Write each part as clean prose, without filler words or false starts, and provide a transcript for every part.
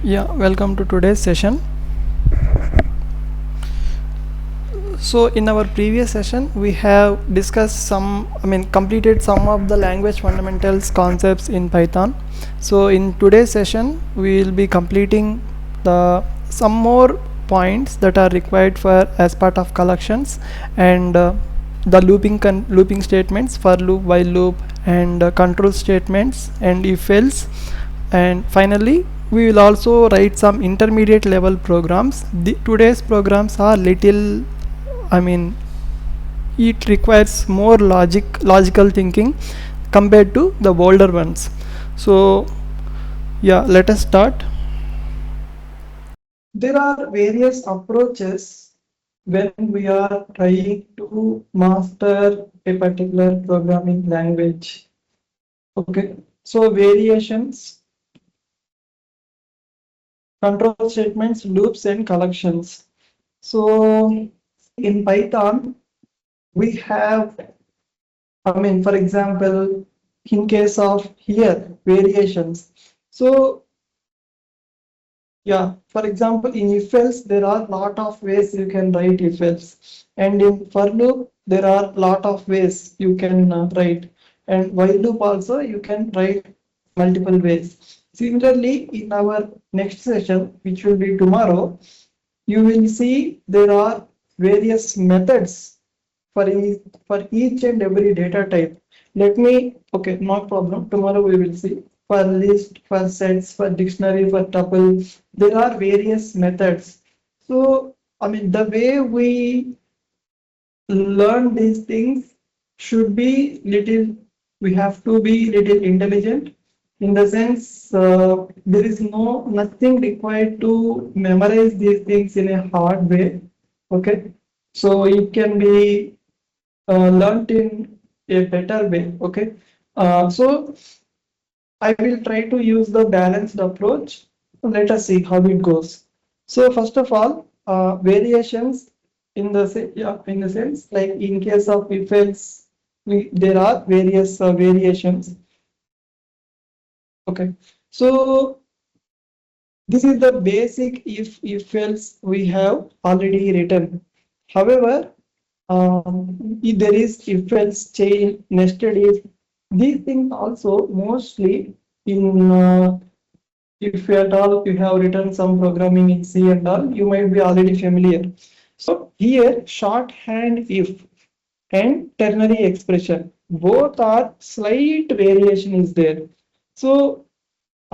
Yeah, welcome to today's session. So in our previous session we have discussed completed some of the language fundamentals concepts in Python. So in today's session we will be completing the some more points that are required for as part of collections and the looping statements for loop, while loop, and control statements and if else. And finally we will also write some intermediate level programs. Today's programs are little, I mean, it requires more logical thinking compared to the older ones. So yeah, let us start. There are various approaches when we are trying to master a particular programming language. Okay, so variations, control statements, loops, and collections. So in Python, we have, for example, in case of here, variations. So yeah, for example, in if else, there are lot of ways you can write if else. And in for loop, there are lot of ways you can write. And while loop also, you can write multiple ways. Similarly, in our next session, which will be tomorrow, you will see there are various methods for each and every data type. Let me, okay, no problem. Tomorrow we will see for list, for sets, for dictionary, for tuple. There are various methods. So, the way we learn these things should be little, we have to be little intelligent in the sense there is nothing required to memorize these things in a hard way. Okay, so it can be learnt in a better way. Okay, so I will try to use the balanced approach. Let us see how it goes. So first of all, variations in the sense like in case of if else, there are various variations. Okay, so this is the basic if else we have already written. However, if there is if else chain nested if, these things also mostly in if at all you have written some programming in C and all, you might be already familiar. So here shorthand if and ternary expression both are slight variation is there. So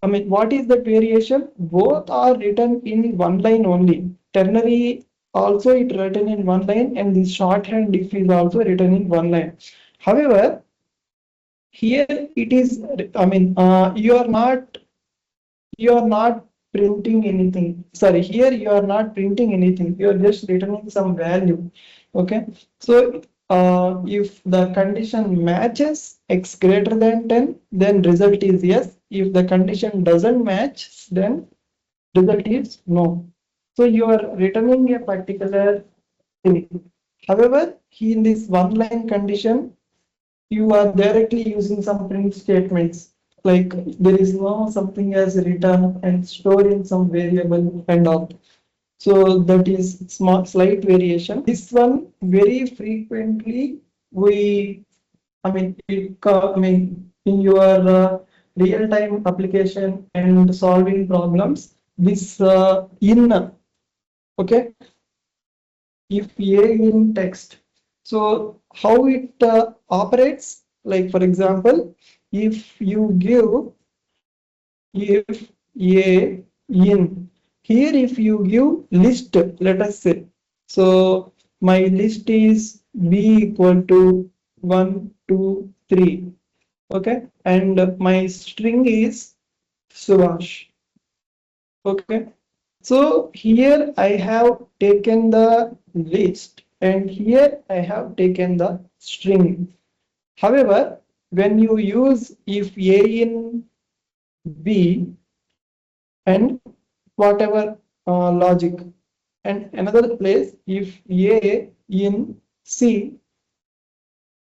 what is that variation? Both are written in one line only. Ternary also it written in one line, and the shorthand if is also written in one line. However, here it is, you are not printing anything. Sorry, here you are not printing anything. You are just returning some value. Okay. So if the condition matches x greater than 10, then result is yes. If the condition doesn't match, then result is no. So you are returning a particular thing. However, in this one line condition, you are directly using some print statements, like there is no something as return and store in some variable and all. So that is small slight variation. This one very frequently we, in your real time application and solving problems, this in, okay, if a in text. So how it operates, like for example, if you give if a in, here if you give list, let us say, so my list is b equal to 1 2 3, okay, and my string is Subash. Okay, so here I have taken the list and here I have taken the string. However, when you use if A in B and whatever logic, and another place if A in C,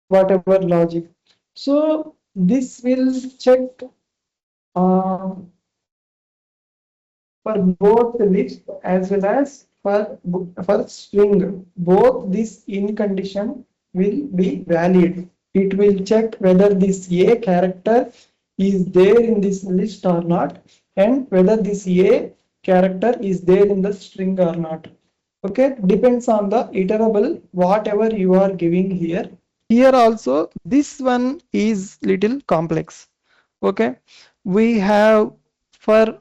whatever logic. So this will check uh, for both list as well as for string. Both this in condition will be valid. It will check whether this a character is there in this list or not, and whether this a character is there in the string or not. Okay, depends on the iterable whatever you are giving here. Here also this one is little complex. Okay, we have for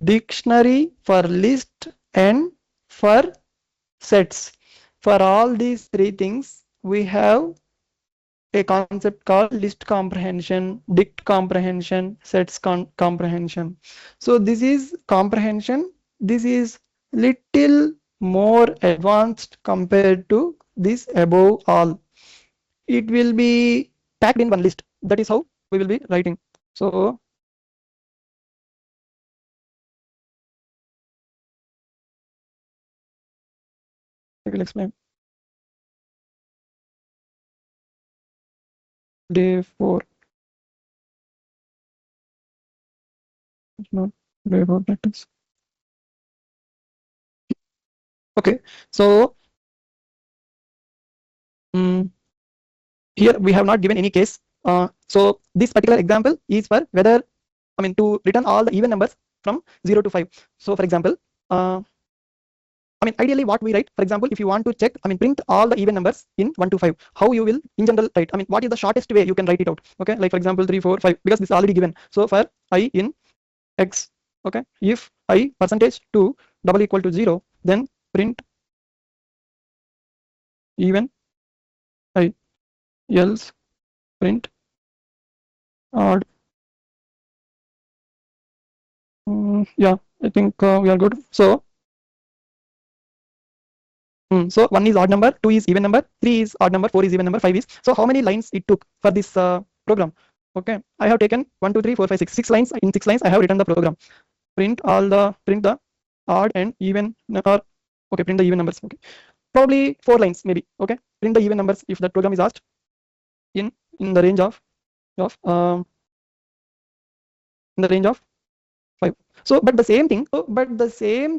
dictionary, for list, and for sets. For all these three things, we have a concept called list comprehension, dict comprehension, sets comprehension. So this is comprehension. This is little more advanced compared to this above all. It will be packed in one list. That is how we will be writing. So I will explain. Day 4. Not day 4 practice. Okay, so here we have not given any case. So this particular example is for whether, I mean, to return all the even numbers from 0 to 5. So for example, I mean, ideally what we write, for example, if you want to check, I mean, print all the even numbers in 1 to 5, how you will in general write, I mean, what is the shortest way you can write it out? Okay, like for example, 3, 4, 5, because this is already given. So for I in X, okay, if I percentage 2 double equal to 0, then print even I, else print odd. Yeah, I think we are good. So, so 1 is odd number, 2 is even number, 3 is odd number, 4 is even number, 5 is. So how many lines it took for this program? Okay, I have taken 1, 2, 3, 4, 5, 6. 6 lines. In 6 lines, I have written the program. Print the odd and even, or okay, print the even numbers. Okay, probably 4 lines maybe. Okay, print the even numbers if that program is asked in the range of in the range of 5. So but the same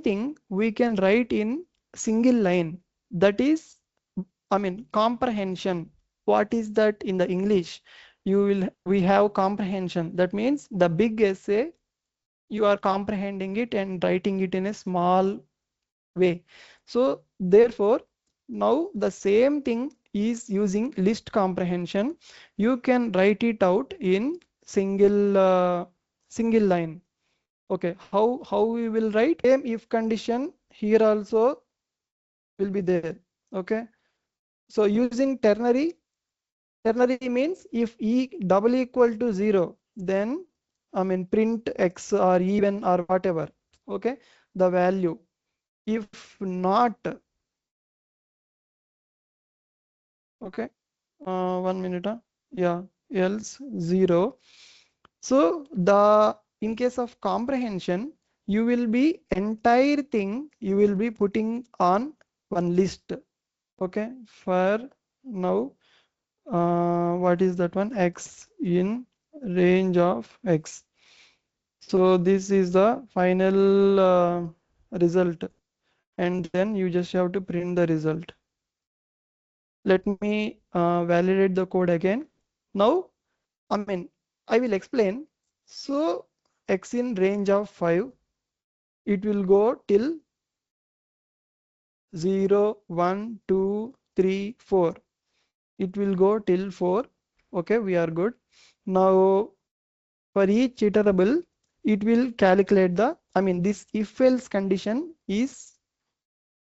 thing we can write in single line. That is, I mean, comprehension. What is that in the English? We have comprehension. That means the big essay, you are comprehending it and writing it in a small way. So therefore, now the same thing is using list comprehension. You can write it out in single line. Okay, how we will write? Same if condition here also will be there. Okay, so using ternary means if e double equal to 0, then I mean print x or even or whatever. Okay, the value. If not, okay, 1 minute. Yeah, else 0. So the in case of comprehension, you will be entire thing you will be putting on one list. Okay, for now, what is that one? X in range of X. So this is the final result, and then you just have to print the result. Let me validate the code again. Now, I mean, I will explain. So X in range of 5, it will go till 0, 1, 2, 3, 4. It will go till 4. Okay, we are good. Now for each iterable, it will calculate the, I mean, this if else condition is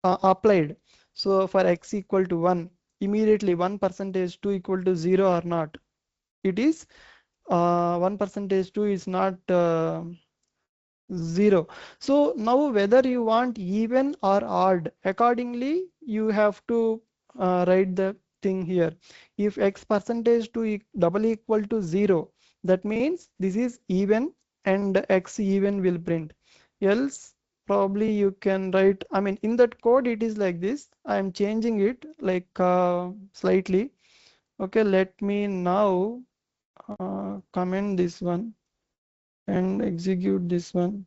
applied. So for x equal to 1, immediately 1% 2 equal to 0 or not. It is 1% 2 is not 0. So now whether you want even or odd, accordingly you have to write the thing here. If x% 2 double equal to 0, that means this is even and x even will print. Else probably you can write, I mean, in that code it is like this. I am changing it like slightly. Okay, let me now comment this one and execute this one.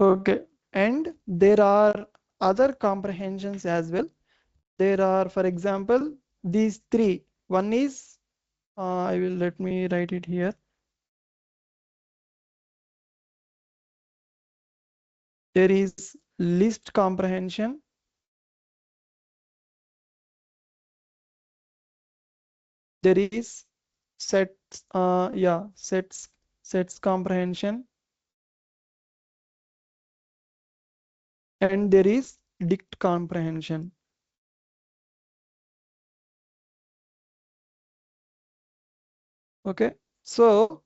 Okay, and there are other comprehensions as well. There are, for example, these three. One is, I will let me write it here. There is list comprehension. There is sets, sets comprehension, and there is dict comprehension. Okay, so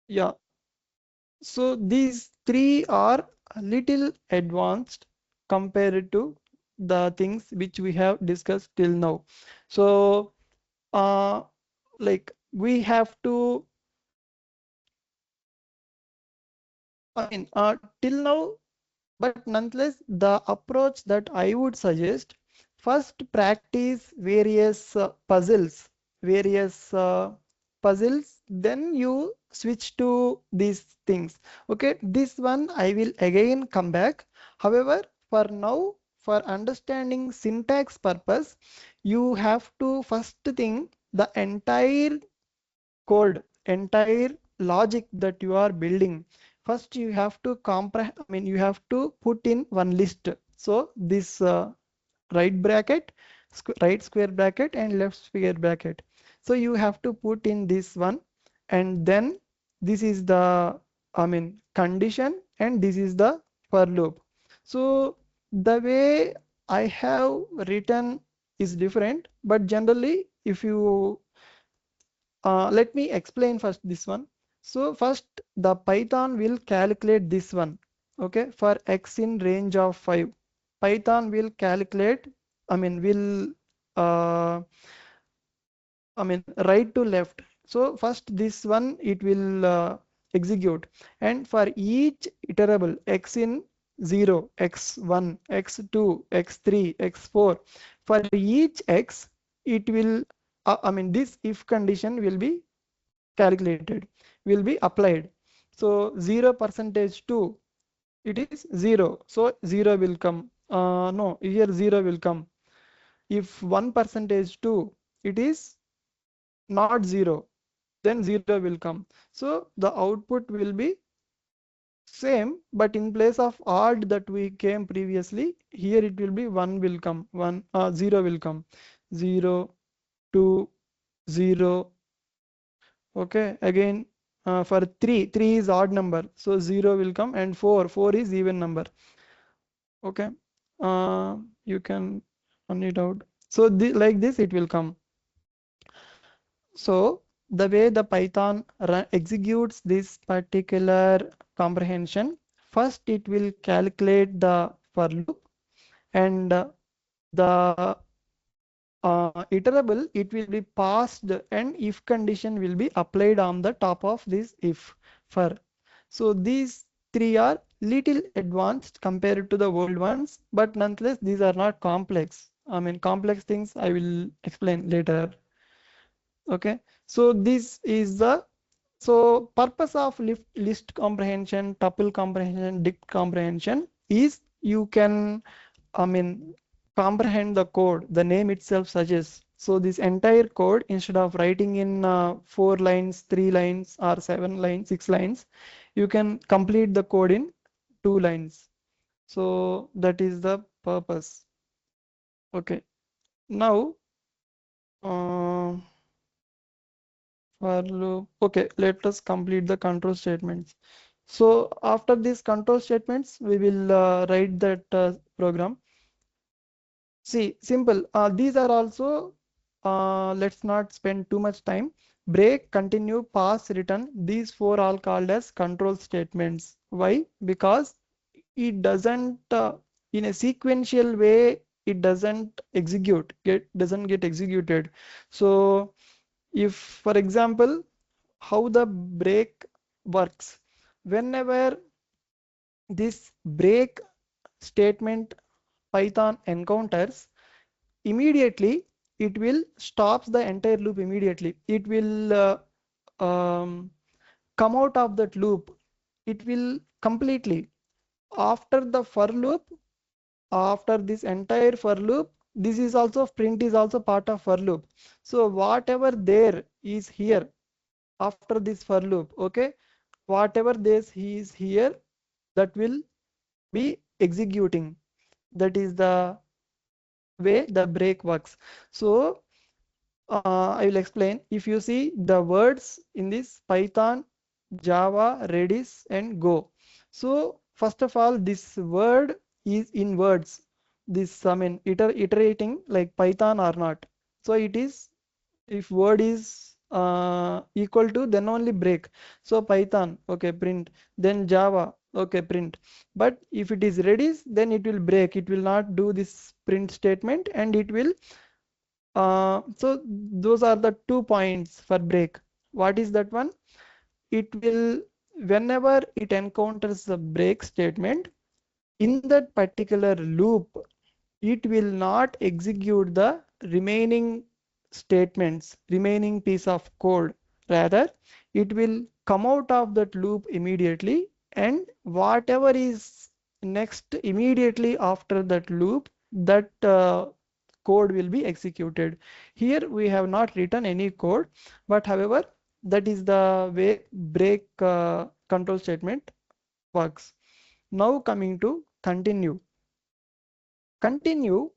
yeah, so these three are a little advanced compared to the things which we have discussed till now. So uh like we have to, till now, but nonetheless, the approach that I would suggest, first practice various puzzles, then you switch to these things. Okay, this one I will again come back. However, for now, for understanding syntax purpose, you have to first think the entire logic that you are building. First, you have to you have to put in one list. So this right square bracket and left square bracket. So you have to put in this one, and then this is the, condition, and this is the for loop. So the way I have written is different, but generally, if you let me explain first this one. So first, the Python will calculate this one. Okay, for x in range of 5, Python will calculate, will uh, right to left. So first this one it will execute, and for each iterable x in 0, x1, x2, x3, x4, for each x, it will, this if condition will be calculated, will be applied. So 0 percentage 2, it is 0. So 0 will come. No, here 0 will come. If 1 percentage 2, it is not 0, then 0 will come. So the output will be same, but in place of odd that we came previously, here it will be 1 will come, 0 will come. 0, 2, 0. Okay, again, for 3 is odd number, so 0 will come, and 4 is even number. Okay, you can run it out. So like this it will come. So the way the Python executes this particular comprehension, first it will calculate the for loop, and the iterable, it will be passed, and if condition will be applied on the top of this if for. So these three are little advanced compared to the old ones, but nonetheless these are not complex. Complex things I will explain later. Okay, so this is the, so purpose of list comprehension, tuple comprehension, dict comprehension is you can, I mean, comprehend the code. The name itself suggests. So this entire code, instead of writing in 4 lines, 3 lines, or 7 lines, 6 lines, you can complete the code in 2 lines. So that is the purpose. Okay. Now, uh, for loop. Okay, let us complete the control statements. So after these control statements, we will write that program. See, simple. These are also, let's not spend too much time. Break, continue, pass, return. These four are called as control statements. Why? Because it doesn't, in a sequential way, it doesn't get executed. So if, for example, how the break works, whenever this break statement Python encounters, immediately it will stops the entire loop immediately. It will um, come out of that loop. it will completely after the for loop, after this entire for loop, this is also print is also part of for loop. So whatever there is here after this for loop, okay, whatever this is here, that will be executing. That is the way the break works. So I will explain. If you see the words in this Python, Java, Redis, and Go. So first of all, this word is in words. This I mean iterating like Python or not. So it is if word is equal to then only break. So Python, okay, print. Then Java, okay, print. But if it is Redis, then it will break. It will not do this print statement, and it will so those are the 2 points for break. What is that one? It will, whenever it encounters the break statement, in that particular loop, it will not execute the remaining statements, remaining piece of code. Rather, it will come out of that loop immediately, and whatever is next immediately after that loop, that code will be executed. Here we have not written any code, but however, that is the way break control statement works. Now coming to continue. Continue,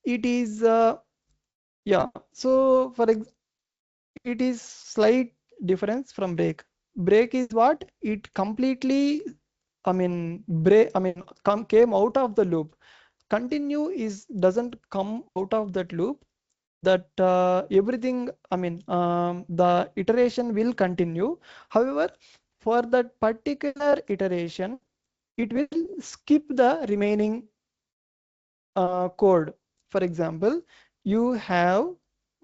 it is yeah. So for it is slight difference from break. Break is what? It completely, I mean, break. I mean, came out of the loop. Continue is doesn't come out of that loop. That everything. I mean, the iteration will continue. However, for that particular iteration, it will skip the remaining code. For example, you have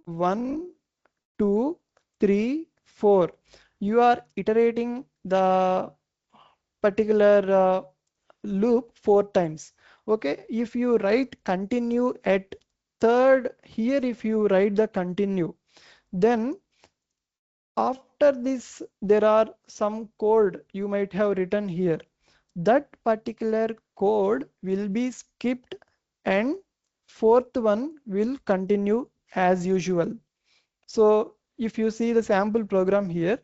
1, 2, 3, 4. You are iterating the particular loop 4 times. Okay, if you write continue at third here, if you write the continue, then after this there are some code you might have written here. That particular code will be skipped, and fourth one will continue as usual. So if you see the sample program here,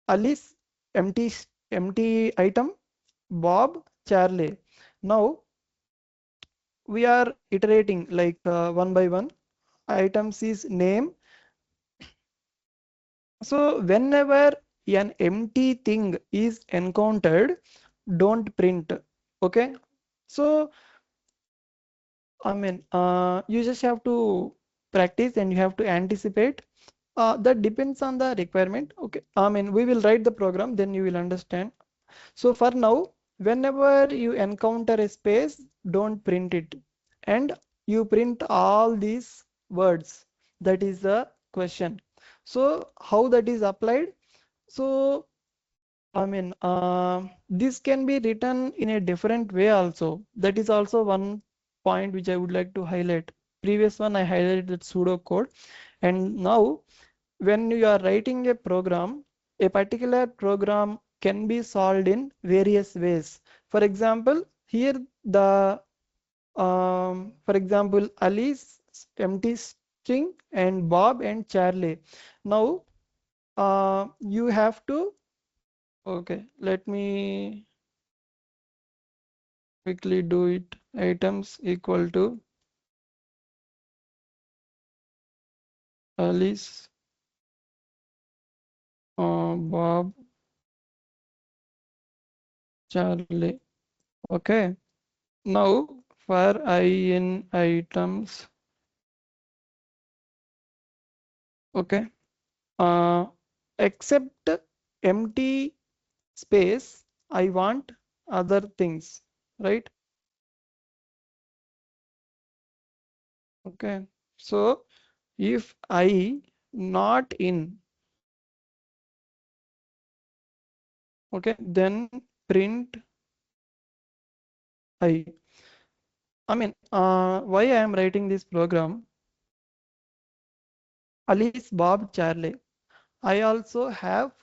Alice, empty, empty item, Bob, Charlie. Now we are iterating like one by one. Items is name. So whenever an empty thing is encountered, don't print. Okay. So I mean, you just have to practice and you have to anticipate. That depends on the requirement. Okay. I mean, we will write the program, then you will understand. So for now, whenever you encounter a space, don't print it. And you print all these words. That is the question. So how that is applied? So I mean, this can be written in a different way also. That is also one point which I would like to highlight. Previous one I highlighted that pseudo code, and now when you are writing a program, a particular program can be solved in various ways. For example, here the for example, Alice empty string and Bob and Charlie. Now you have to, okay, let me quickly do it. Items equal to Alice, Bob, Charlie. Okay. Now for I in items, okay. Uh, except empty space, I want other things, right? Okay. So if I not in, okay, then print I. I mean, why I am writing this program? Alice, Bob, Charlie. I also have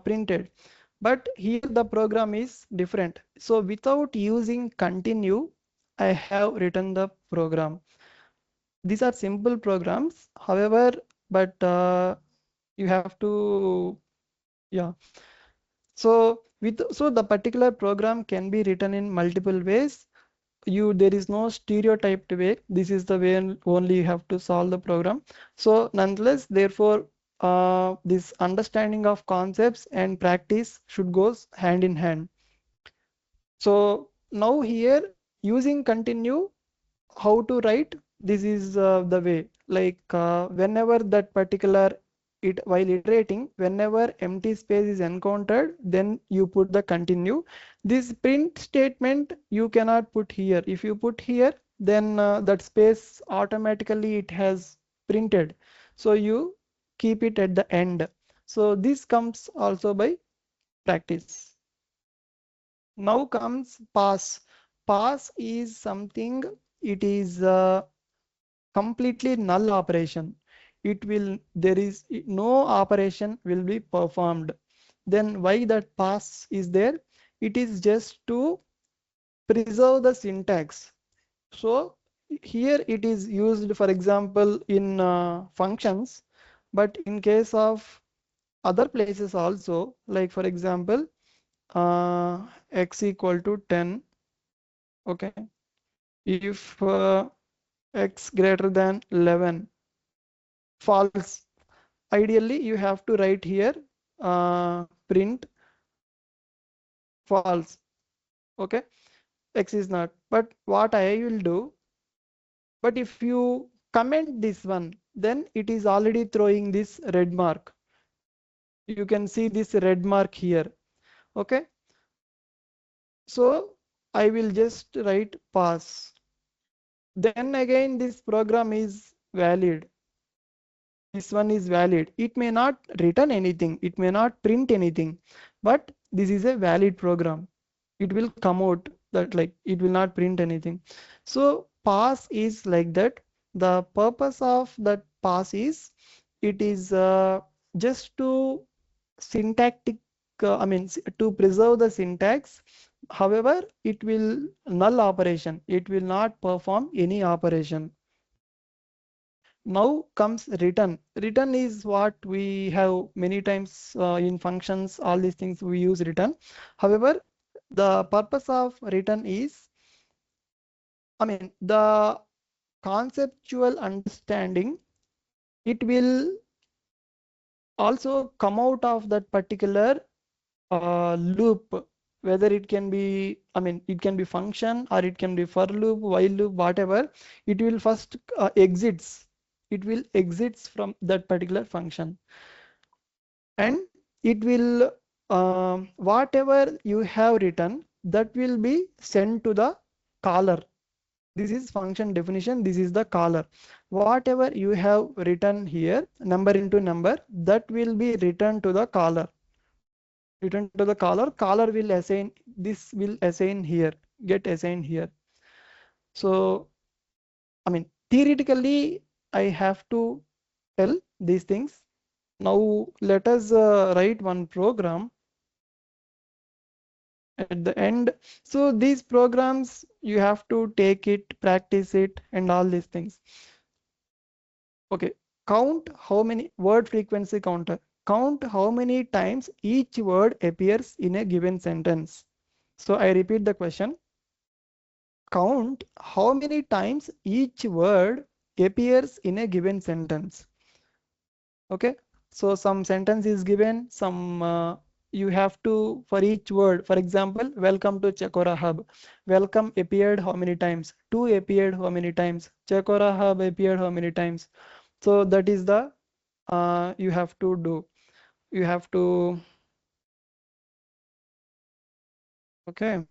printed. But here the program is different. So without using continue, I have written the program. These are simple programs, however, but you have to, yeah. So the particular program can be written in multiple ways. There is no stereotyped way. This is the way only you have to solve the program. So nonetheless, therefore, this understanding of concepts and practice should goes hand in hand. So now here using continue, how to write, this is the way, like whenever that particular it while iterating, whenever empty space is encountered, then you put the continue. This print statement you cannot put here. If you put here, then that space automatically it has printed, so you keep it at the end. So this comes also by practice. Now comes pass. Pass is something, it is completely null operation. There is no operation will be performed. Then why that pass is there? It is just to preserve the syntax. So here it is used, for example, in functions, but in case of other places also, like for example, x equal to 10. Okay, if x greater than 11, false. Ideally you have to write here print false. Okay, x is not, but what I will do, but if you comment this one, then it is already throwing this red mark. You can see this red mark here. Okay, so I will just write pass. Then again this program is valid. This one is valid. It may not return anything, it may not print anything, but this is a valid program. It will come out that like it will not print anything. So pass is like that. The purpose of that pass is, it is just to syntactic, to preserve the syntax. However, it will null operation. It will not perform any operation. Now comes return. Return is what we have many times in functions, all these things we use return. However, the purpose of return is, the conceptual understanding, it will also come out of that particular loop, whether it can be, it can be function or it can be for loop, while loop, whatever. It will first exits. It will exits from that particular function, and it will whatever you have written, that will be sent to the caller. This is function definition, this is the caller. Whatever you have written here, number into number, that will be returned to the caller. Return to the caller. Caller will assign, this will assign here, get assigned here. So theoretically I have to tell these things. Now let us write one program at the end. So these programs you have to take it, practice it, and all these things. Okay, count how many word frequency counter. Count how many times each word appears in a given sentence. So I repeat the question. Count how many times each word appears in a given sentence. Okay, so some sentence is given, some you have to, for each word, for example, welcome to Chakora Hub. Welcome appeared how many times? To appeared how many times? Chakora Hub appeared how many times? So that is the you have to do. You have to, okay.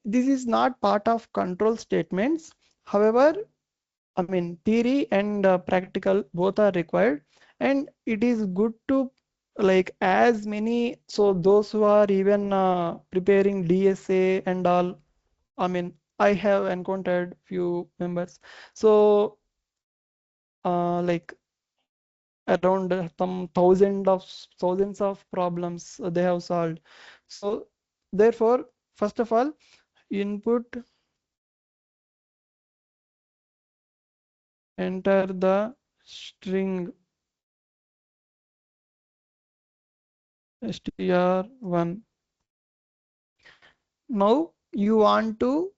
This is not part of control statements. However, theory and practical both are required, and it is good to like as many. So those who are even preparing DSA and all, I have encountered few members. So like around some thousands of problems they have solved. So therefore, first of all, input, enter the string str1. Now you want to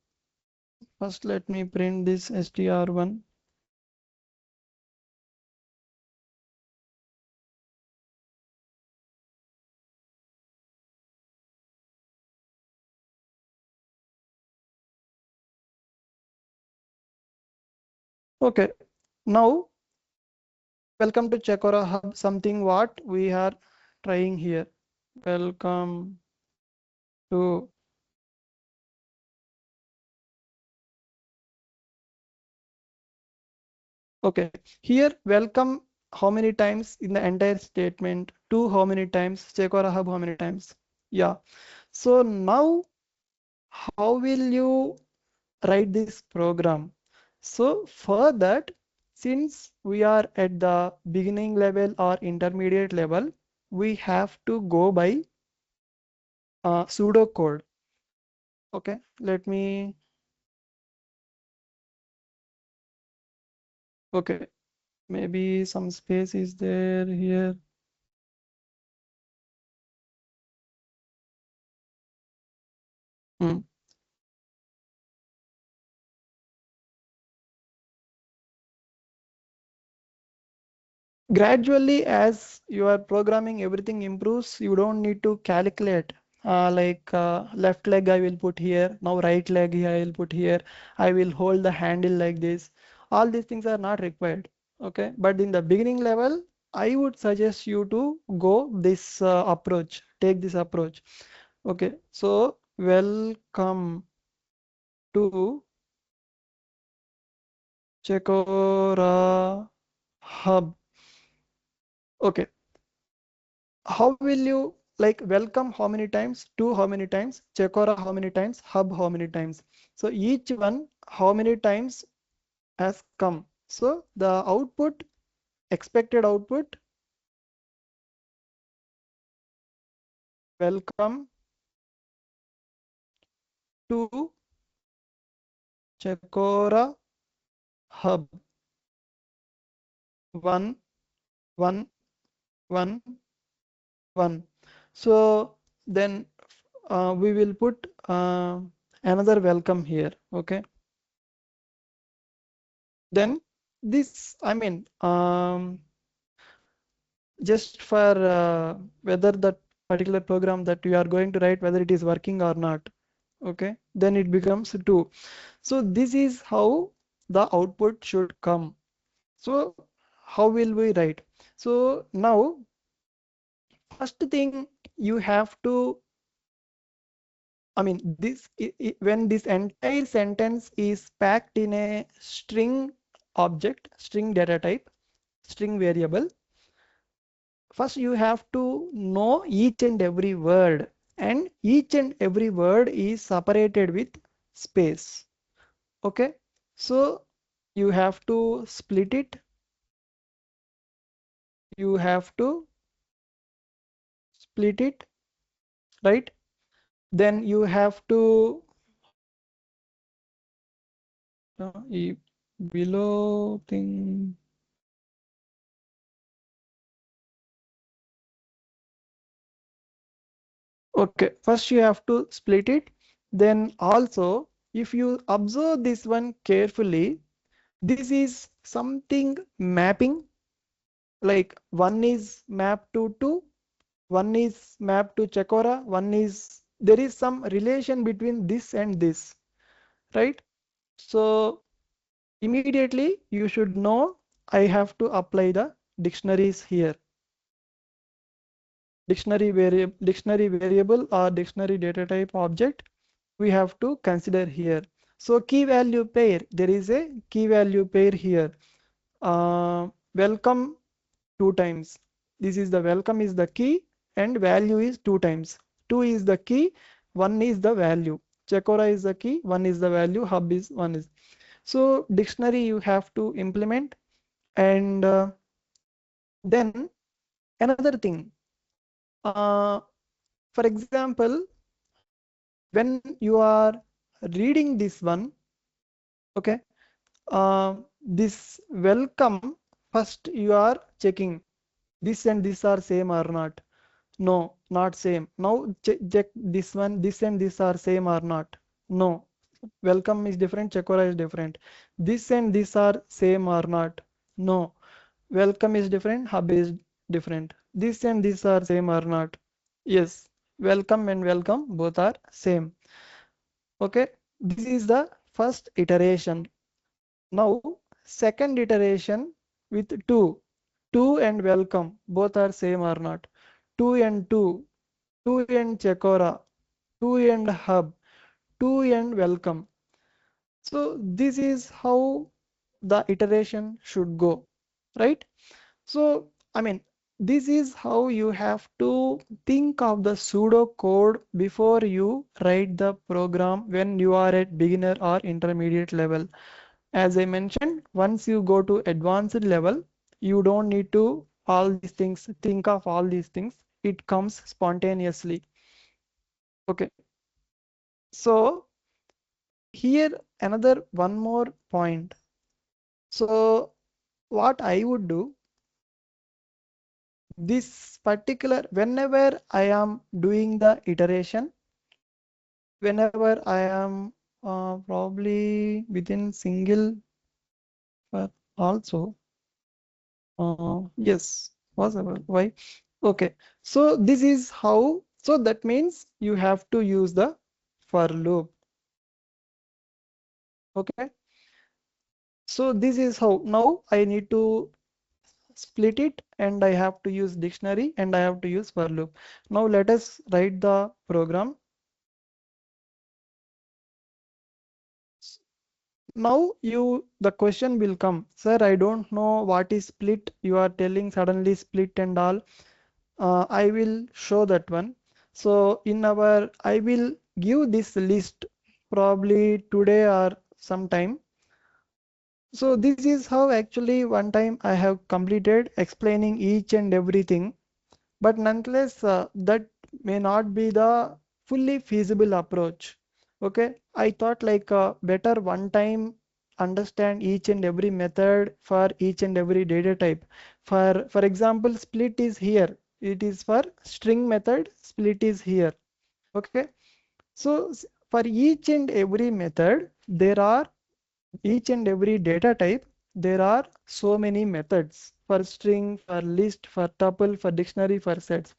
first let me print this str1. Okay, now welcome to Chakora Hub, something what we are trying here. Welcome to okay. Here welcome how many times in the entire statement? To how many times? Chakora Hub how many times? Yeah. So now how will you write this program? So for that, since we are at the beginning level or intermediate level, we have to go by pseudocode. Okay, let me. Okay, maybe some space is there here. Hmm. Gradually, as you are programming, everything improves. You don't need to calculate. Left leg I will put here. Now right leg here I will put here. I will hold the handle like this. All these things are not required. Okay, but in the beginning level, I would suggest you to go this approach. Take this approach. Okay, so welcome to Chakora Hub. Okay, how will you like welcome how many times, to how many times, Chakora how many times, hub how many times? So each one how many times has come. So the output, expected output, welcome to Chakora hub, one, one, one, one. So then we will put another welcome here. Okay. Then this, I mean, just for whether that particular program that you are going to write, whether it is working or not. Okay, then it becomes 2. So this is how the output should come. So how will we write? So now first thing you have to, I mean this when this entire sentence is packed in a string object, string data type, string variable, first you have to know each and every word, and each and every word is separated with space. Okay, so you have to split it, you have to split it, right? Then you have to below thing. Okay, first you have to split it. Then also, if you observe this one carefully, this is something mapping, like one is mapped to 2, one is mapped to Chakora, one is, there is some relation between this and this, right? So immediately you should know I have to apply the dictionaries here. Dictionary variable or dictionary data type object we have to consider here. So key value pair, there is a key value pair here. Welcome 2 times. This is the welcome is the key and value is 2 times. 2 is the key, 1 is the value. Chakora is the key, 1 is the value, hub is 1 is. So dictionary you have to implement, and Then another thing, uh, for example, when you are reading this one, okay, this welcome, first you are checking this and this are same or not. No, not same. Now check this one, this and this are same or not. No, welcome is different, Chakora is different. This and this are same or not. No, welcome is different, hub is different. This and this are same or not. Yes, welcome and welcome both are same. Okay, this is the first iteration. Now, second iteration with two and welcome both are same or not. Two and Chakora, two and hub, two and welcome. So this is how the iteration should go, right? So, I mean, this is how you have to think of the pseudo code before you write the program when you are at beginner or intermediate level. As I mentioned, once you go to advanced level, you don't need to all these things, think of all these things. It comes spontaneously. Okay. So here another one more point. So what I would do, this particular, whenever I am doing the iteration, whenever I am probably within single also, yes, possible. Why? Okay, so this is how, so that means you have to use the for loop. Okay, so this is how now I need to split it and I have to use dictionary and I have to use for loop. Now let us write the program. Now the question will come, sir, I don't know what is split. You are telling suddenly split and all. I will show that one. So I will give this list probably today or sometime. So this is how actually one time I have completed explaining each and everything. But nonetheless, that may not be the fully feasible approach. Okay, I thought like better one time understand each and every method for each and every data type. For example, split is here. It is for string method. Split is here. Okay, so for each and every method, there are each and every data type, there are so many methods for string, for list, for tuple, for dictionary, for sets.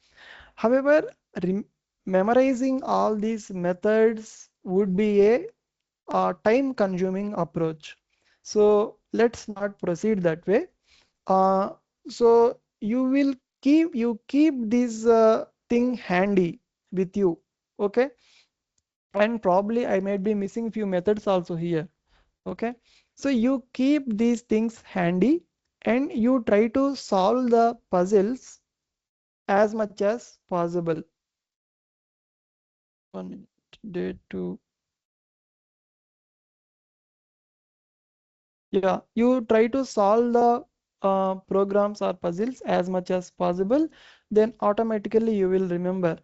However, memorizing all these methods would be a time consuming approach. So let's not proceed that way. Uh, so you keep this thing handy with you. Okay. And probably I might be missing few methods also here. Okay, so you keep these things handy and you try to solve the puzzles as much as possible. 1 minute, day 2. Yeah, you try to solve the programs or puzzles as much as possible, then automatically you will remember.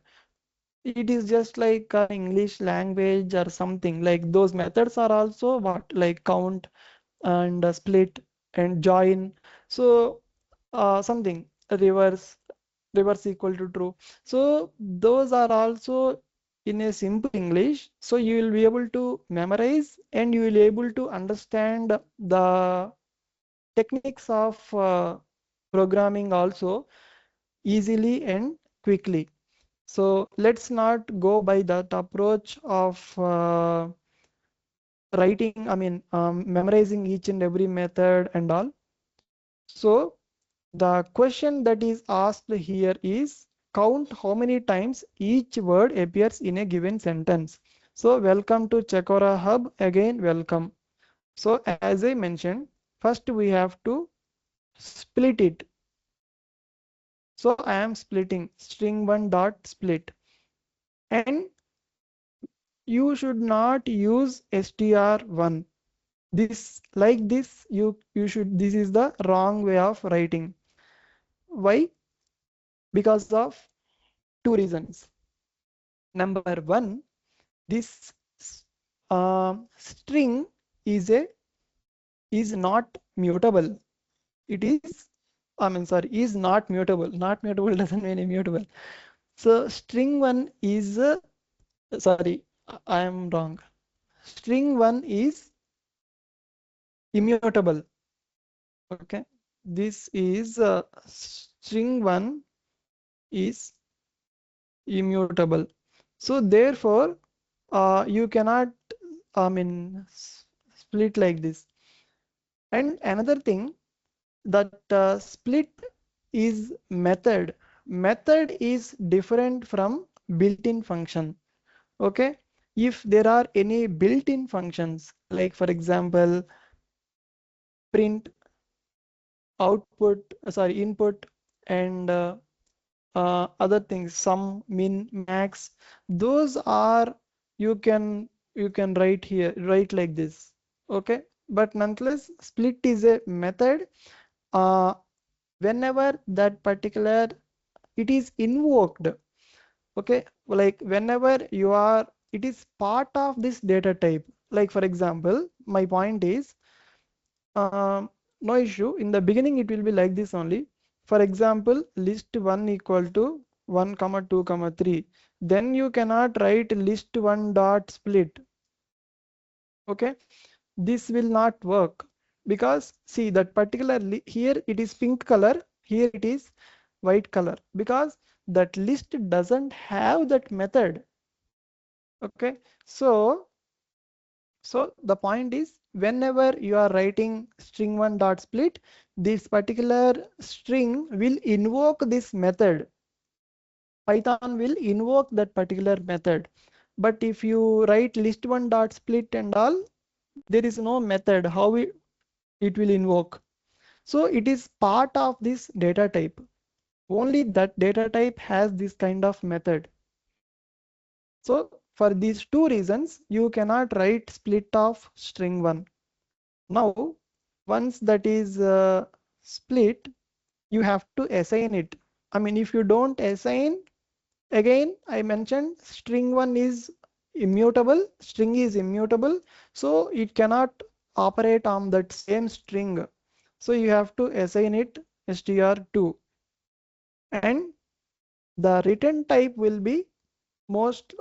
It is just like English language or something, like those methods are also what, like count and split and join. So something reverse, reverse equal to true. So those are also in a simple English. So you will be able to memorize and you will be able to understand the techniques of programming also easily and quickly. So let's not go by that approach of writing, memorizing each and every method and all. So the question that is asked here is count how many times each word appears in a given sentence. So welcome to Chakora Hub. Again, welcome. So as I mentioned, first we have to split it. So I am splitting string one dot split, and you should not use str1. This like this you should, this is the wrong way of writing. Why? Because of two reasons. Number one, this string is not mutable. It is, sorry, is not mutable. Not mutable doesn't mean immutable. So string one is, sorry, I am wrong. String one is immutable. Okay, this is string one is immutable. So therefore, you cannot, split like this. And another thing, that split is method. Method is different from built-in function. Okay, if there are any built-in functions, like for example, print, output, sorry, input, and other things, sum, min, max, those are, you can write here, write like this. Okay, but nonetheless, split is a method. Uh, Whenever that particular, it is invoked. Okay, like whenever you are, it is part of this data type. Like for example, my point is, um, no issue. In the beginning, it will be like this only. For example, list 1 equal to 1 comma 2 comma 3. Then you cannot write list 1 dot split. Okay, this will not work, because see that particularly here it is pink color, here it is white color, because that list doesn't have that method. Okay, so the point is, whenever you are writing string one dot split, this particular string will invoke this method. Python will invoke that particular method. But if you write list one dot split and all, there is no method how it will invoke. So it is part of this data type. Only that data type has this kind of method. So for these two reasons, you cannot write split of string one. Now, once that is split, you have to assign it. If you don't assign, again, I mentioned string one is immutable, string is immutable, so it cannot operate on that same string. So you have to assign it str2, and the return type will be most,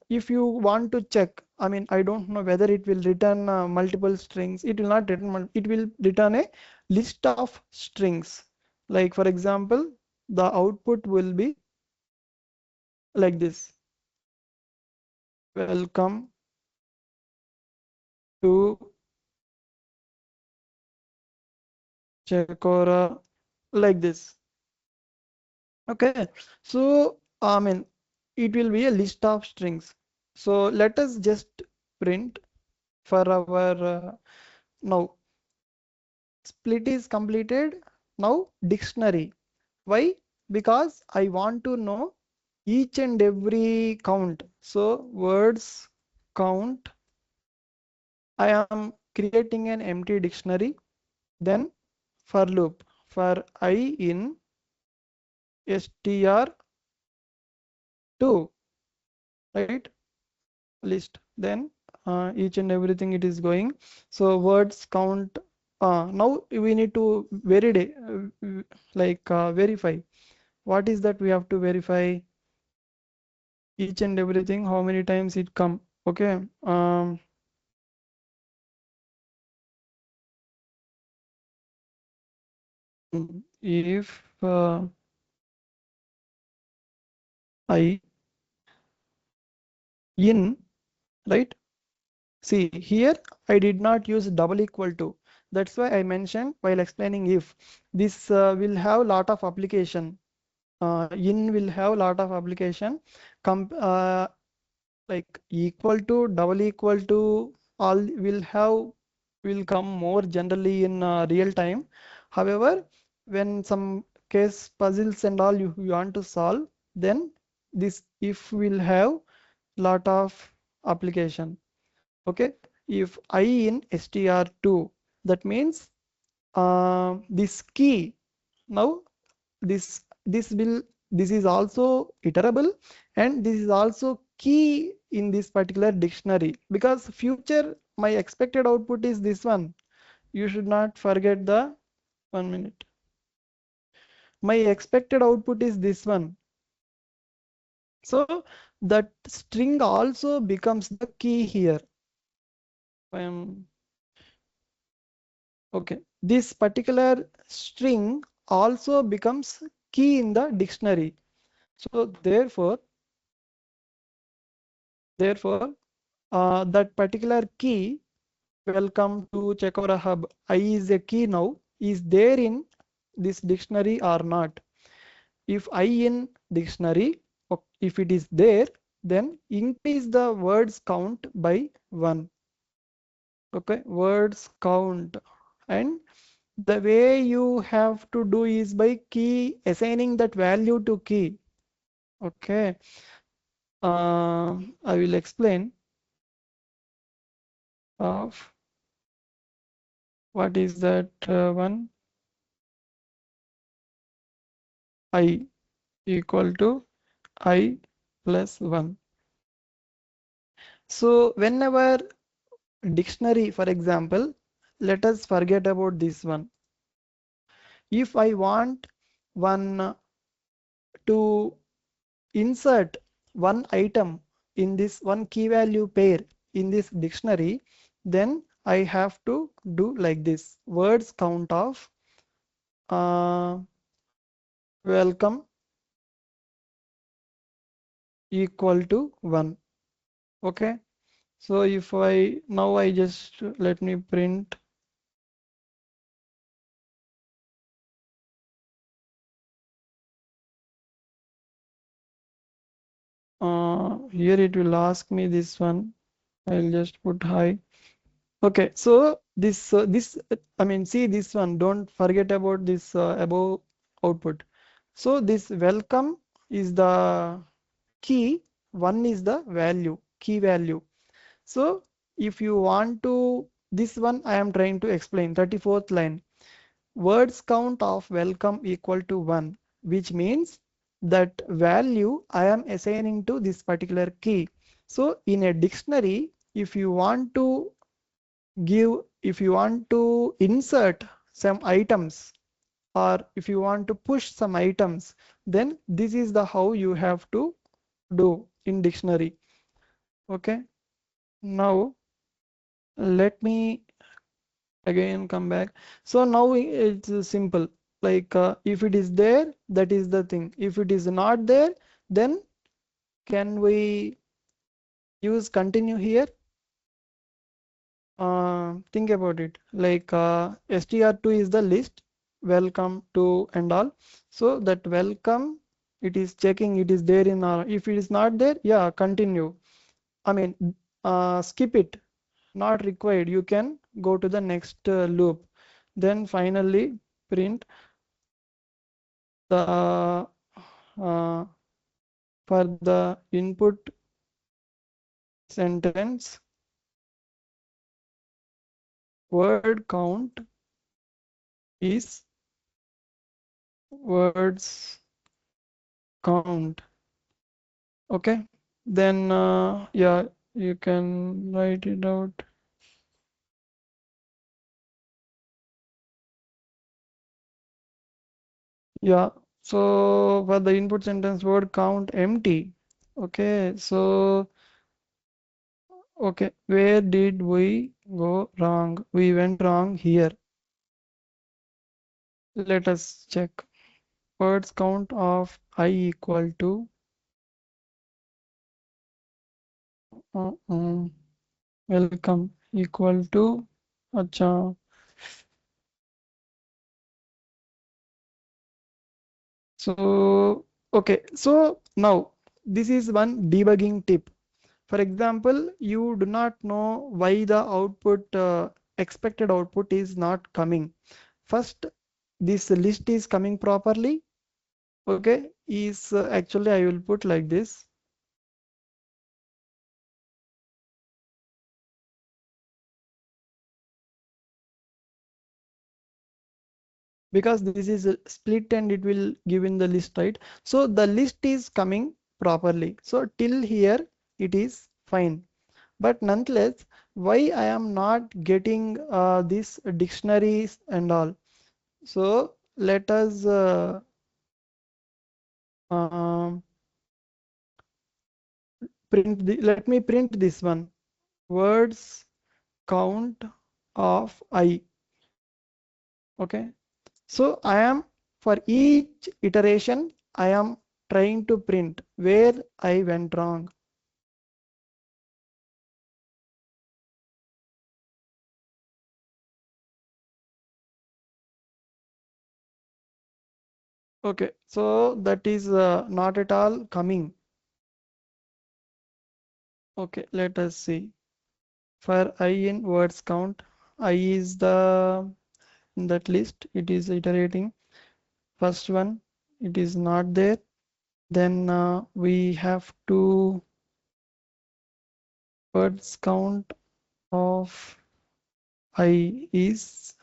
if you want to check, I don't know whether it will return multiple strings. It will not return, it will return a list of strings. Like for example, the output will be like this: welcome to Chekora, like this. Okay, so it will be a list of strings. So let us just print for our now split is completed. Now dictionary. Why? Because I want to know each and every count. So words count. I am creating an empty dictionary. Then for loop for I in str2, right? List. Then each and everything it is going. So words count. Now we need to verify. What is that we have to verify? Each and everything, how many times it come. Okay, if I in, right, see here I did not use double equal to. That's why I mentioned while explaining if. This will have lot of application. In will have lot of application. Like equal to, double equal to, all will come more generally in real time. However, when some case puzzles and all you want to solve, then this if will have lot of application. Okay, if I in str2, that means this key. Now this is also iterable, and this is also key in this particular dictionary, because future my expected output is this one. You should not forget the 1 minute. My expected output is this one. So that string also becomes the key here. Okay, this particular string also becomes key in the dictionary. So therefore, that particular key, welcome to Chekora Hub, I is a key now, is there in this dictionary or not. If I in dictionary, if it is there, then increase the words count by 1. Okay, words count. And the way you have to do is by key, assigning that value to key. Okay, I will explain of what is that one. I equal to I plus 1. So whenever dictionary, for example, let us forget about this one. If I want one to insert one item in this one key value pair in this dictionary, then I have to do like this: words count of welcome equal to 1. Okay, so if I now I just let me print here, it will ask me this one. I'll just put hi. Okay, so I mean, see this one, don't forget about this above output. So this welcome is the key, 1 is the value, key value. So if you want to, this one I am trying to explain, 34th line, words count of welcome equal to 1, which means that value I am assigning to this particular key. So in a dictionary, if you want to if you want to insert some items, or if you want to push some items, then this is the how you have to do in dictionary. Okay, now let me again come back. So now it's simple, like if it is there, that is the thing. If it is not there, then can we use continue here? Think about it, like str2 is the list, welcome to and all. So that welcome, it is checking it is there in our, if it is not there, yeah, continue. I mean, skip it, not required, you can go to the next loop. Then finally print the for the input sentence, word count is words count. Okay, then yeah, you can write it out. Yeah, so for the input sentence, word count empty. Okay, so okay, where did we go wrong? We went wrong here. Let us check. Words count of I equal to welcome equal to acha. So okay, so now this is one debugging tip. For example, you do not know why the output expected output is not coming. First, this list is coming properly. Okay, is actually I will put like this. because this is a split and it will give in the list, right? So the list is coming properly. So till here it is fine. But nonetheless, why I am not getting these dictionaries and all? So let us um, let me print this one. Words count of I. Okay. So I am, for each iteration, I am trying to print where I went wrong. Okay, so that is not at all coming. Okay, let us see. For I in words count, I is the in that list. It is iterating. First one, it is not there. Then we have to words count of I is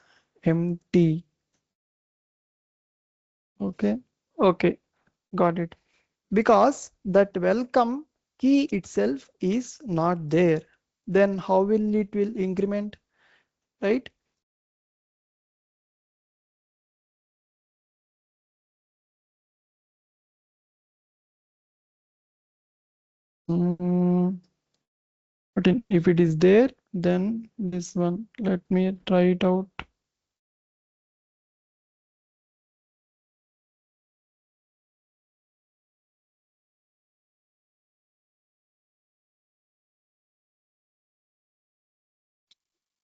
empty. Okay, okay, got it. Because that welcome key itself is not there. Then how will increment, right? Mm, but if it is there, then this one, let me try it out.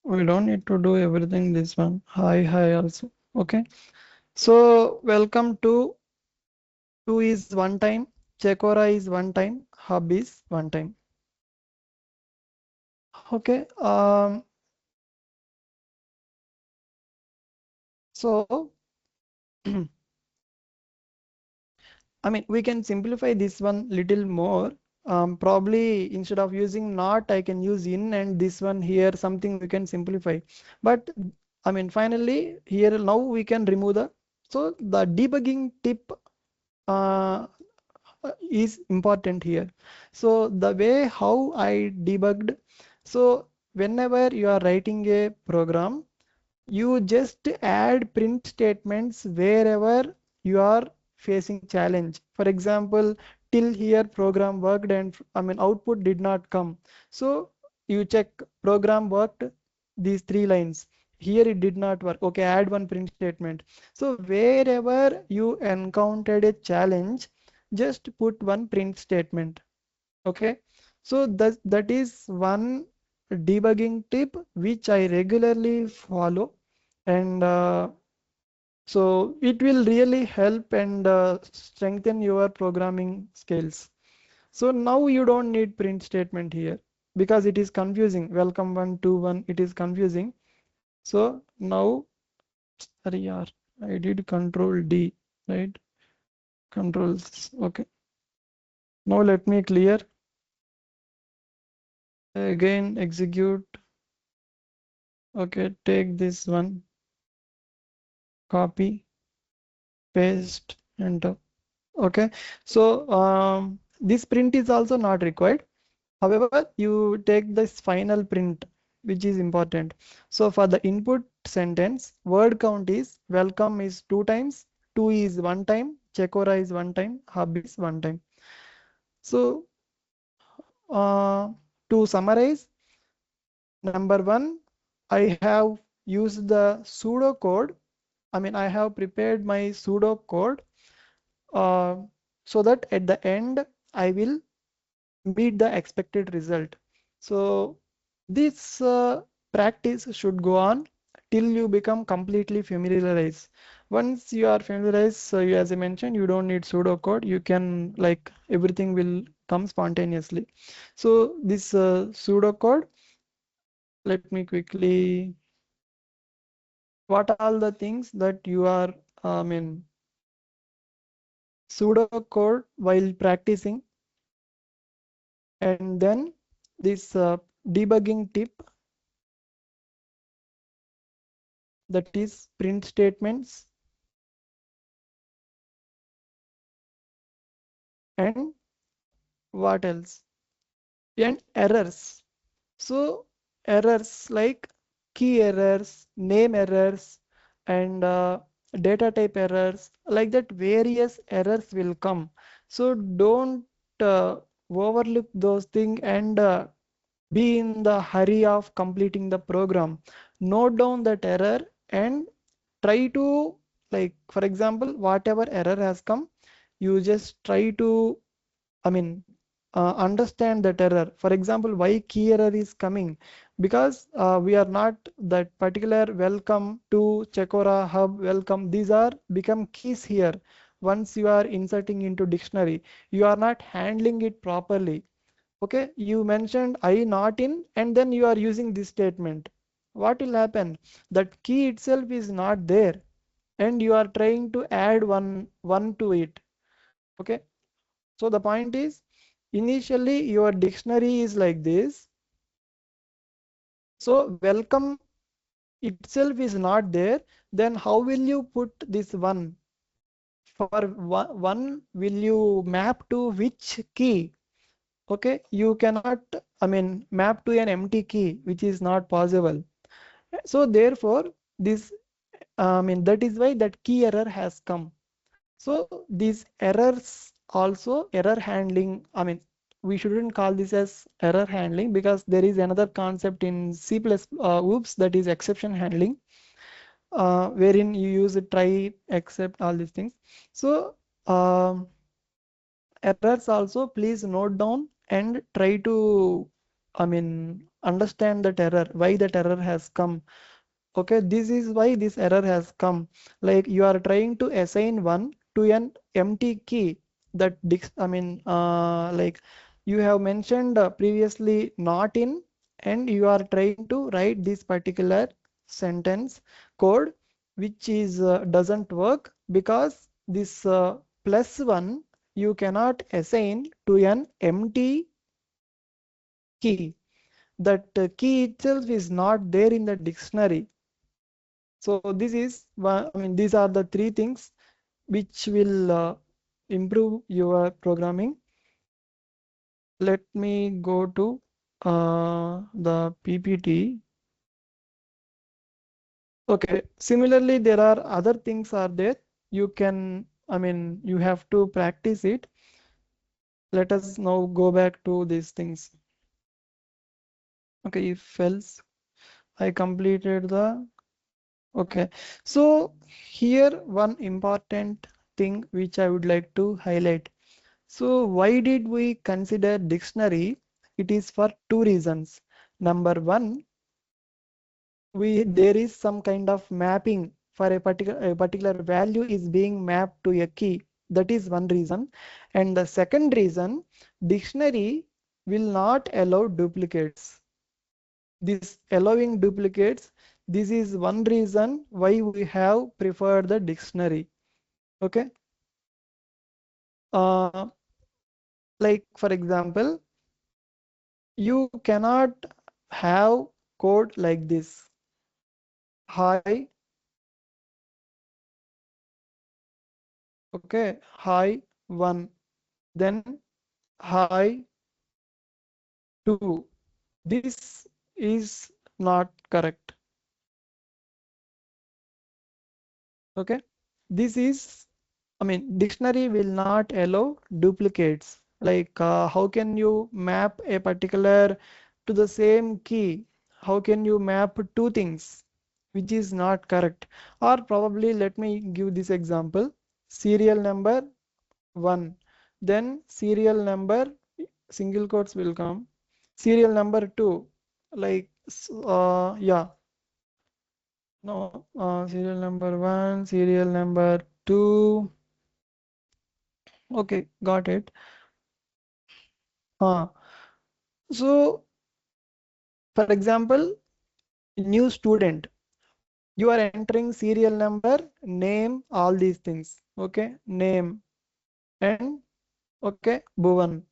We don't need to do everything this one. Hi also. Okay. So welcome to 2 is one time, Chekora is one time, hub is one time. Okay. So I mean, we can simplify this one little more. Probably instead of using not, I can use in, and this one here, something we can simplify. But I mean, finally, here now we can remove the, so the debugging tip uh, is important here. So the way how I debugged, so whenever you are writing a program, you just add print statements wherever you are facing challenge. For example, till here program worked and I mean output did not come. So you check program worked these 3 lines. Here it did not work. Okay, add one print statement. So wherever you encountered a challenge, just put one print statement. Okay, so that is one debugging tip which I regularly follow, and so it will really help and strengthen your programming skills. So now you don't need print statement here because it is confusing. Welcome 1 to 1, it is confusing. So now, sorry, yeah, I did Control D, right? Controls. Okay. Now let me clear. Again, execute. Okay, take this one, copy, paste, enter. Okay, so this print is also not required. However, you take this final print, which is important. So for the input sentence, word count is welcome is 2 times, 2 is 1 time, Chekora is 1 time, hub is 1 time. So uh, to summarize, number one, I have used the pseudo code. I mean, I have prepared my pseudo code uh, so that at the end I will meet the expected result. So this practice should go on till you become completely familiarized. Once you are familiarized, so as I mentioned, you don't need pseudocode. You can like everything will come spontaneously. So this pseudocode, let me quickly, what are all the things that you are, I mean, pseudocode while practicing, and then this debugging tip, that is print statements, and what else? And errors. So errors like key errors, name errors, and data type errors, like that various errors will come. So don't uh, overlook those things and be in the hurry of completing the program. Note down that error and try to, like for example, whatever error has come, you just try to, I mean, understand that error. For example, why key error is coming? Because we are not that particular welcome to Chekora Hub welcome. These are become keys here. Once you are inserting into dictionary, you are not handling it properly. Okay, you mentioned I not in, and then you are using this statement. What will happen? That key itself is not there, and you are trying to add one to it. Okay, so the point is, initially your dictionary is like this. So welcome itself is not there. Then how will you put this one? For one will you map to which key? Okay, you cannot, I mean, map to an empty key, which is not possible. So therefore, this, I mean, that is why that key error has come. So these errors also error handling, I mean, we shouldn't call this as error handling because there is another concept in C++, oops, that is exception handling, wherein you use a try, except, all these things. So um, errors also please note down and try to, I mean, understand that error, why that error has come. Okay, this is why this error has come. Like you are trying to assign one to an empty key that I mean, like you have mentioned previously not in, and you are trying to write this particular sentence code, which is doesn't work because this plus one you cannot assign to an empty key. That key itself is not there in the dictionary. So this is one, I mean, these are the three things which will improve your programming. Let me go to the PPT. Okay, similarly, there are other things are there. You can, I mean, you have to practice it. Let us now go back to these things. Okay, if else, I completed the, okay. So here one important thing which I would like to highlight. So why did we consider dictionary? It is for two reasons. Number one, there is some kind of mapping for a particular value is being mapped to a key. That is one reason. And the second reason, dictionary will not allow duplicates. This allowing duplicates, this is one reason why we have preferred the dictionary. Okay. Uh, like for example, you cannot have code like this. Hi, okay, hi 1, then hi 2. This is not correct. Okay, this is, I mean, dictionary will not allow duplicates. Like, how can you map a particular to the same key? How can you map two things, which is not correct? Or probably, let me give this example. Serial number 1, then serial number, single quotes will come. Serial number 2, like, yeah, no, serial number 1, serial number 2. Okay, got it. Uh, so, for example, new student, you are entering serial number, name, all these things. Okay, name and okay, Bhuvan,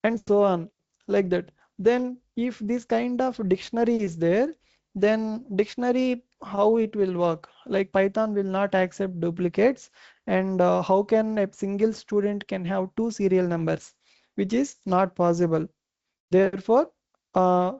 and so on, like that. Then, if this kind of dictionary is there, then dictionary how it will work. Like Python will not accept duplicates, and how can a single student can have two serial numbers, which is not possible. Therefore,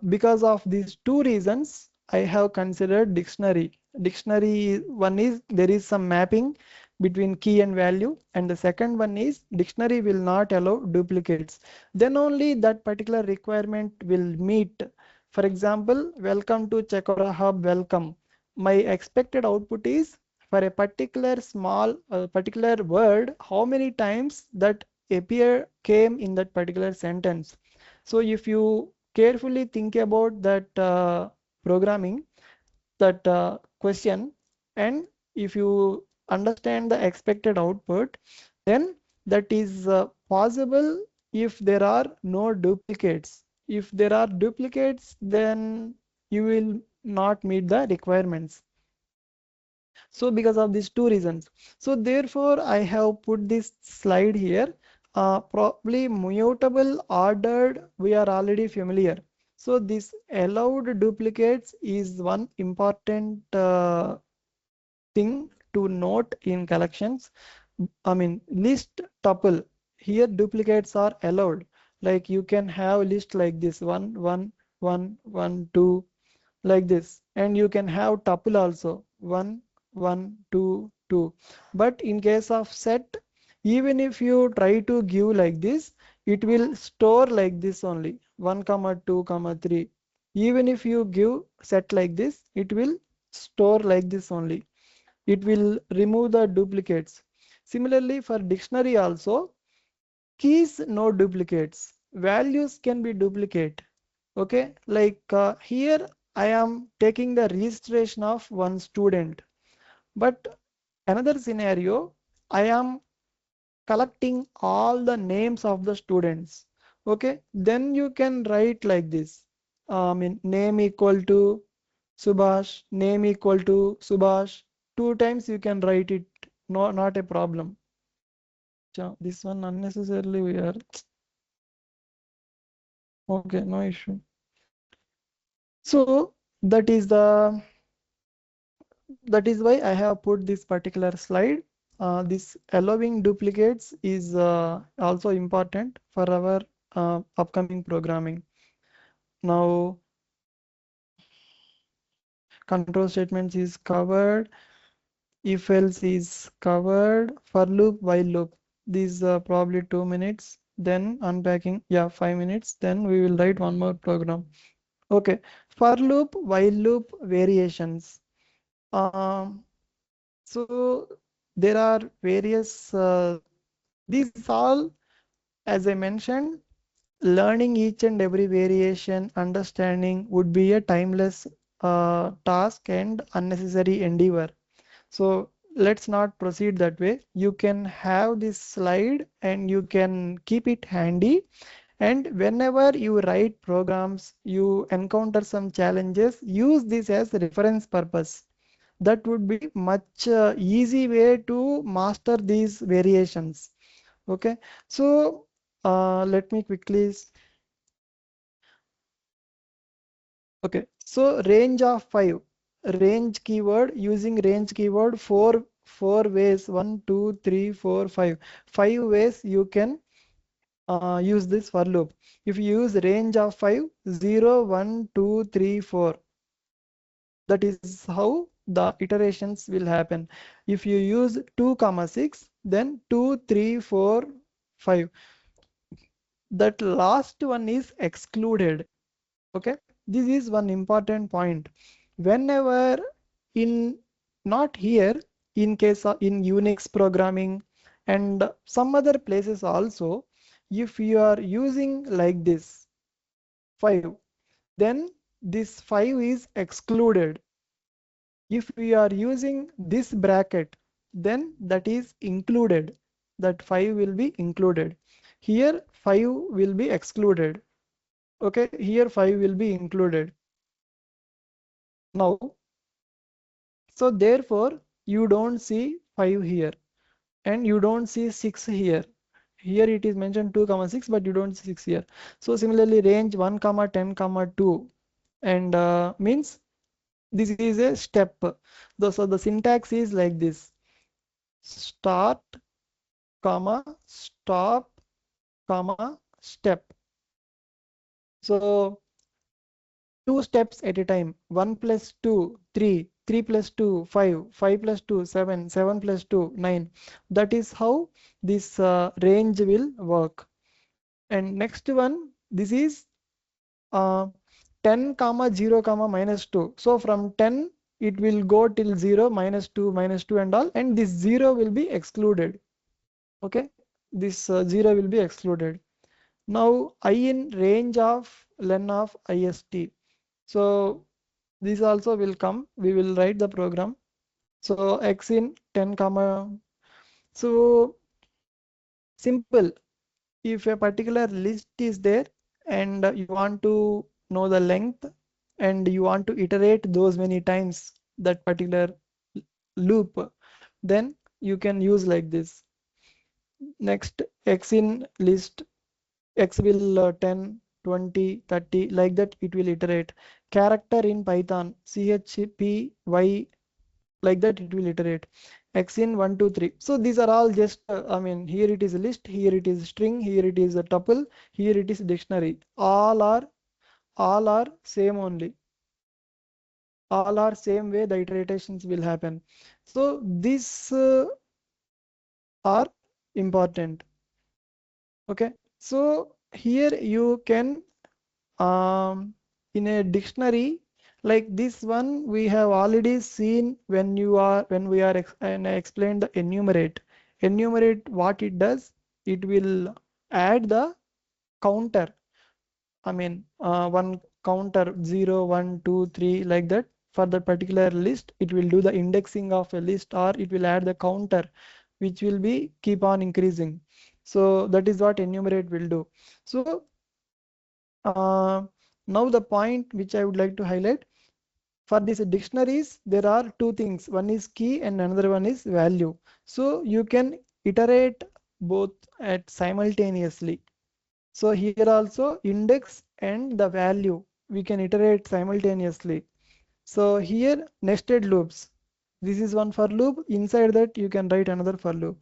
because of these two reasons, I have considered dictionary. Dictionary, one is there is some mapping between key and value, and the second one is dictionary will not allow duplicates. Then only that particular requirement will meet. For example, welcome to Chekora Hub, welcome. My expected output is for a particular small, particular word, how many times that appear came in that particular sentence. So if you carefully think about that programming, that question, and if you understand the expected output, then that is possible if there are no duplicates. If there are duplicates, then you will not meet the requirements. So because of these two reasons, so therefore I have put this slide here. Probably mutable ordered we are already familiar. So this allowed duplicates is one important thing to note in collections. I mean list tuple. Here duplicates are allowed. Like you can have list like this 1 1 1 1 2 like this, and you can have tuple also 1 1 2 2. But in case of set, even if you try to give like this, it will store like this only 1 comma 2 comma 3. Even if you give set like this, it will store like this only. It will remove the duplicates. Similarly for dictionary also, keys no duplicates, values can be duplicate. Okay, like here I am taking the registration of one student, but another scenario, I am collecting all the names of the students. Okay, then you can write like this. I mean name equal to Subhash, name equal to Subhash. Two times you can write it. No, not a problem. This one unnecessarily we are. Okay, no issue. So that is why I have put this particular slide. This allowing duplicates is also important for our upcoming programming. Now, control statements is covered. If else is covered. For loop, while loop. These probably 2 minutes. Then unpacking, yeah, 5 minutes. Then we will write one more program. Okay. For loop, while loop variations. Um, so there are various these all, as I mentioned, learning each and every variation, understanding would be a timeless task and unnecessary endeavor. So let's not proceed that way. You can have this slide and you can keep it handy. And whenever you write programs, you encounter some challenges, use this as a reference purpose. That would be much easy way to master these variations. Okay, so let me quickly. Okay, so range of 5, range keyword, using range keyword four ways, 1 2 3 4 5, 5 ways you can use this for loop. If you use range of 5, 0 1 2 3 4, that is how the iterations will happen. If you use 2 comma 6, then 2 3 4 5, that last one is excluded. Okay, this is one important point. Whenever in, not here, in case of in Unix programming and some other places also, if you are using like this 5, then this 5 is excluded. If we are using this bracket, then that is included. That 5 will be included. Here 5 will be excluded. Okay, here 5 will be included. Now, so therefore, you don't see 5 here and you don't see 6 here. Here it is mentioned 2 comma 6, but you don't see 6 here. So similarly, range 1 comma 10 comma 2 and means This is a step. So the syntax is like this: start, comma, stop, comma, step. So two steps at a time. 1 plus 2, 3, 3 plus 2, 5, 5 plus 2, 7, 7 plus 2, 9. That is how this range will work. And next one, this is uh, 10 comma 0 comma minus 2. So from 10 it will go till 0, minus 2 and all, and this 0 will be excluded. Okay, this 0 will be excluded. Now I in range of len of ist. So this also will come. We will write the program. So x in 10 comma. So simple. If a particular list is there and you want to know the length and you want to iterate those many times that particular loop, then you can use like this. Next, x in list, x will 10, 20, 30, like that it will iterate. Character in Python, chpy, like that it will iterate. X in 1 2 3. So these are all just I mean, here it is a list, here it is string, here it is a tuple, here it is dictionary. All are same only. All are same way the iterations will happen. So these are important. Okay, so here you can in a dictionary like this one we have already seen when we are and I explained the enumerate. Enumerate, what it does, it will add the counter. I mean one counter 0 1 2 3 like that. For the particular list it will do the indexing of a list, or it will add the counter which will be keep on increasing. So that is what enumerate will do. So uh, now the point which I would like to highlight, for these dictionaries there are two things, one is key and another one is value. So you can iterate both at simultaneously. So here also index and the value we can iterate simultaneously. So here nested loops, this is one for loop, inside that you can write another for loop.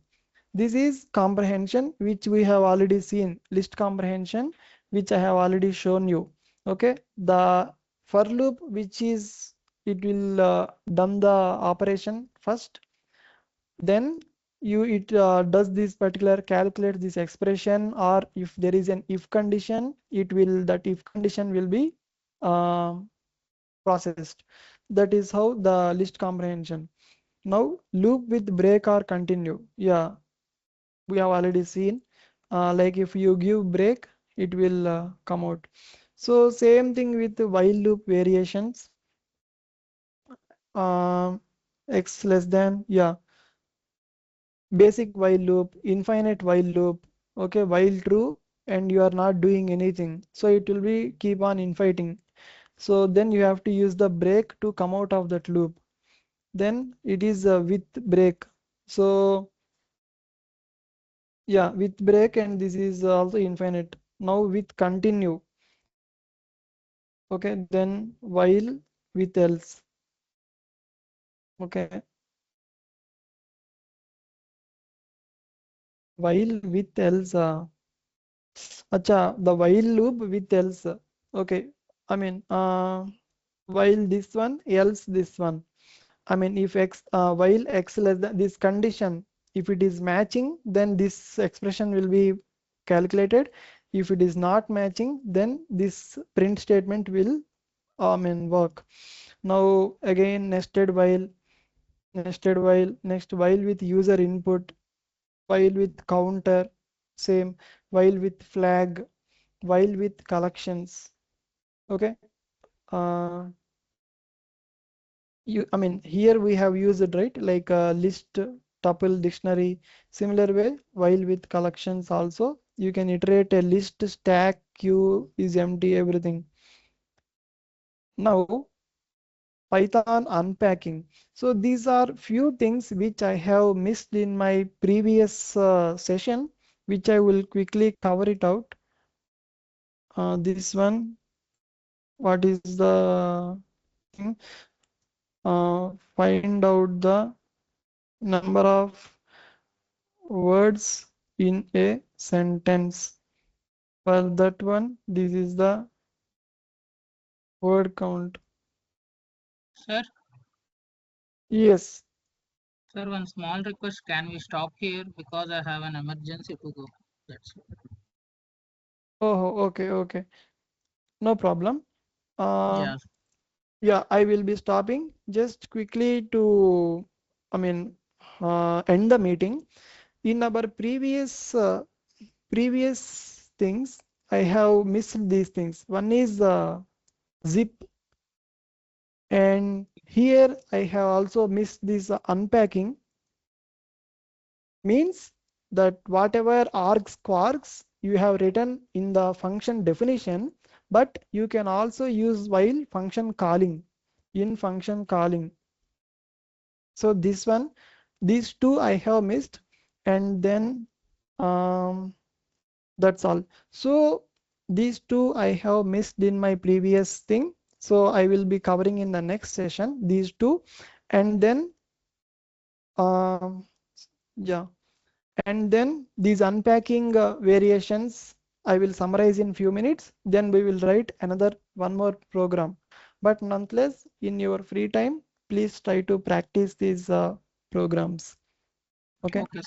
This is comprehension which we have already seen, list comprehension, which I have already shown you. Okay, the for loop, which is it will done the operation first, then it does this particular calculate this expression, or if there is an if condition, it will that if condition will be um processed. That is how the list comprehension. Now loop with break or continue. Yeah, we have already seen. Like if you give break, it will come out. So same thing with the while loop variations. Um, X less than, yeah, basic while loop, infinite while loop, okay, while true and you are not doing anything. So it will be keep on infighting. So then you have to use the break to come out of that loop. Then it is with break. So yeah, with break, and this is also infinite. Now with continue. Okay, then while with else. Okay, while with else. Acha, the while loop with else. Okay, I mean, while this one, else this one. I mean, if x while x less than this condition, if it is matching, then this expression will be calculated. If it is not matching, then this print statement will I mean work. Now again nested while, next while with user input, while with counter, same, while with flag, while with collections. Okay, uh, I mean here we have used right like list, tuple, dictionary. Similar way, while with collections also you can iterate a list, stack, queue is empty, everything. Now Python unpacking. So these are few things which I have missed in my previous session, which I will quickly cover it out. This one, what is the thing? find out the number of words in a sentence. For that one, this is the word count. Sir, Yes. sir, one small request. Can we stop here because I have an emergency to go? That's it. Oh, okay, okay. No problem. Uh, Yeah. yeah, I will be stopping just quickly to, I mean, end the meeting. In our previous things, I have missed these things. One is zip, and here I have also missed this unpacking. Means that whatever args quarks you have written in the function definition, but you can also use while function calling, in function calling. So this one, these two I have missed, and then that's all. So these two I have missed in my previous thing. So I will be covering in the next session these two, and then um, yeah. And then these unpacking variations, I will summarize in few minutes. Then we will write another one more program. But nonetheless, in your free time, please try to practice these programs. Okay. Okay.